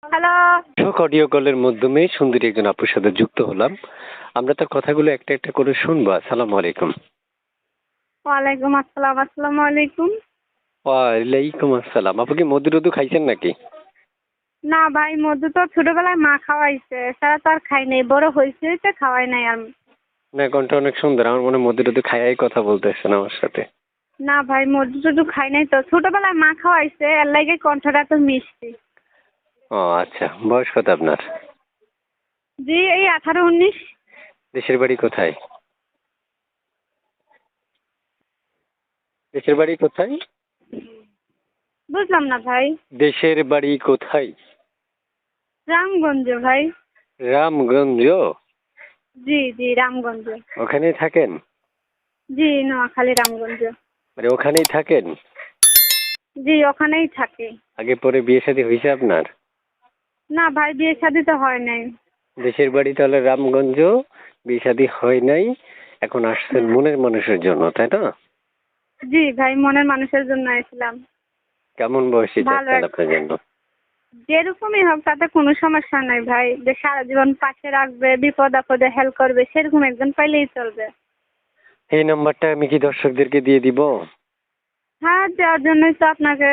Hello. Audio কলের মাধ্যমে সুন্দরী একজন আপুর সাথে যুক্ত হলাম। আমরা তার কথাগুলো একটা একটা করে শুনবো। আসসালামু আলাইকুম। ওয়ালাইকুম আসসালাম। আসসালামু আলাইকুম। ওয়ালাইকুম আসসালাম। আপু কি মধু টধু খাইছেন নাকি? না ভাই, মধু তো ছোটবেলায় মা খাওয়াইছে, সারা তো আর খাই নাই, বড় হয়েছে তো খাওয়াই নাই আর। না, কণ্ঠ অনেক সুন্দর। আমার মনে হয় মধু টধু খাইয়াই কথা বলতেছেন আমার সাথে। না ভাই, মধু টধু খাই নাই তো, ছোটবেলায় মা খাওয়াইছে, এর লাগে কণ্ঠটা তো মিষ্টি। ও আচ্ছা, বয়স কত আপনার? জি, এই 18-19। দেশের বাড়ি কোথায়? দেশের বাড়ি কোথায়? বুঝলাম না ভাই। দেশের বাড়ি কোথায়? রামগঞ্জ ভাই। রামগঞ্জ। জি জি, রামগঞ্জ। ওখানেই থাকেন? জি, নোয়াখালী রামগঞ্জ। মানে ওখানেই থাকেন? জি, ওখানেই থাকি। আগে পরে বিয়ে শাদী হয়েছে আপনার? না ভাই, বিয়ে শাদী তো হয় নাই। দেশের বাড়ি তাহলে রামগঞ্জ, বিয়ে শাদী হয় নাই, এখন আসছেন মনের মানুষের জন্য, তাই না? জি ভাই, মনের মানুষের জন্য আসলাম। কেমন বয়সী ভালো চাচ্ছেন আপনার জন্য? যেরকমই হোক তাতে কোনো সমস্যা নাই ভাই, যে সারা জীবন পাশে রাখবে, বিপদ আপদে হেল্প করবে, সেরকম একজন পাইলেই চলবে। এই নাম্বারটা আমি কি দর্শকদেরকে দিয়ে দিব? হ্যাঁ, যার জন্যই তো আপনাকে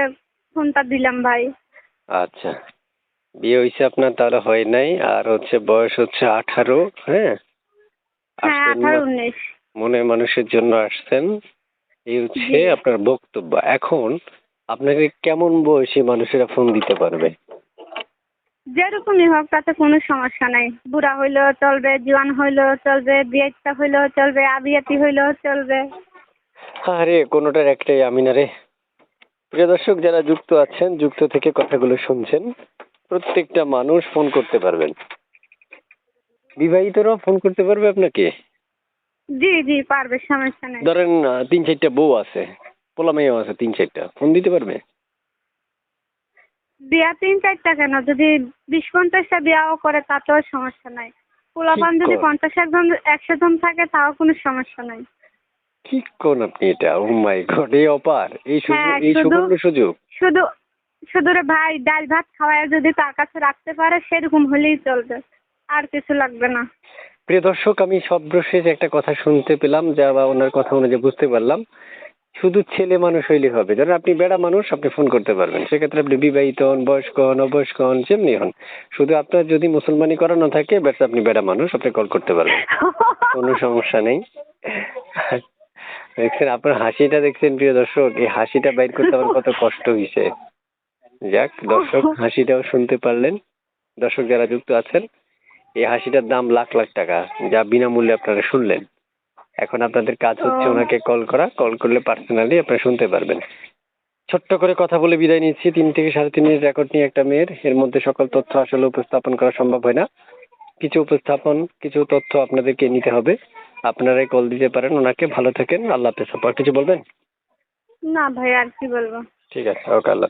ফোনটা দিলাম ভাই। আচ্ছা, বিয়ে হয়েছে আপনার, তাহলে হয় নাই, আর হচ্ছে বয়স হচ্ছে 18, হ্যাঁ? হ্যাঁ, আসছেন 18-19। মনের মানুষের জন্য আসছেন, এই হচ্ছে জি, আপনার বক্তব্য। এখন আপনাকে কেমন বয়সী মানুষেরা ফোন দিতে পারবে? যেরকমই হোক তাতে কোনো সমস্যা নাই, বুড়া হইলেও চলবে, জোয়ান হইলেও চলবে, বিয়েটা হইলেও চলবে, আবিয়াতি হইলেও চলবে। আরে কোনোটার একটাই আমি না রে। প্রিয় দর্শক যারা যুক্ত আছেন, যুক্ত থেকে কথাগুলো শুনছেন, প্রত্যেকটা মানুষ ফোন করতে পারবেন। বিবাহিতরাও ফোন করতে পারবে আপনাকে। জি জি, পারবে, সমস্যা নেই। ধরেন 3-4টা বউ আছে, পোলা মেয়েও আছে 3-4টা, ফোন দিতে পারবে? বিয়া 3-4টা কেন, যদি 20-50টা বিয়াও করে তাতেও সমস্যা নাই। ঠিক পোলাপান যদি কোন 50 জন 100 জন থাকে তাও কোনো সমস্যা নাই। ঠিক কোন আপনি এটা, ও মাই গড, এই অপার, এই সুযোগ, হ্যাঁ, এই শুধু সুবর্ণ সুযোগ। শুধু শুধু রে ভাই, ডাল ভাত খাওয়ায় যদি তার কাছে রাখতে পারে সেরকম হলেই চলবে, আর কিছু লাগবে না। প্রিয় দর্শক, আমি সর্বশেষ একটা কথা শুনতে পেলাম, যা বা ওনার কথা অনুযায়ী বুঝতে পারলাম, শুধু ছেলে মানুষ হইলে হবে। ধরেন আপনি বেড়া মানুষ, আপনি ফোন করতে পারবেন, সেক্ষেত্রে আপনি বিবাহিত হন, বয়স্ক হন, অবয়স্ক হন, যেমনি হন, শুধু আপনার যদি মুসলমানি করানো থাকে, ব্যাস আপনি বেড়া মানুষ, আপনি কল করতে পারবেন, কোনো সমস্যা নেই। দেখছেন আপনার হাসিটা, দেখছেন প্রিয় দর্শক, এই হাসিটা বাইর করতে আমার কত কষ্ট হয়েছে। যাক, দর্শক হাসিটাও শুনতে পারলেন। দর্শক যারা যুক্ত আছেন, এই হাসিটার দাম লাখ লাখ টাকা, যা বিনামূল্যে আপনারা শুনলেন। এখন আপনাদের কাজ হচ্ছে ও, ওনাকে কল করা, কল করলে পার্সোনালি আপনারা শুনতে পারবেন। ছোট্ট করে কথা বলে বিদায় নিচ্ছি। 3 থেকে 3.5 মিনিট রেকর্ড নিয়ে একটা মেয়ের, এর মধ্যে সকল তথ্য আসলে উপস্থাপন করা সম্ভব হয় না। কিছু তথ্য আপনাদেরকে নিতে হবে। আপনারাই কল দিতে পারেন ওনাকে। ভালো থাকেন, আল্লাহ হাফেজ। কিছু বলবেন? না ভাই, আর কি বলবো। ঠিক আছে, ওকে, আল্লাহ।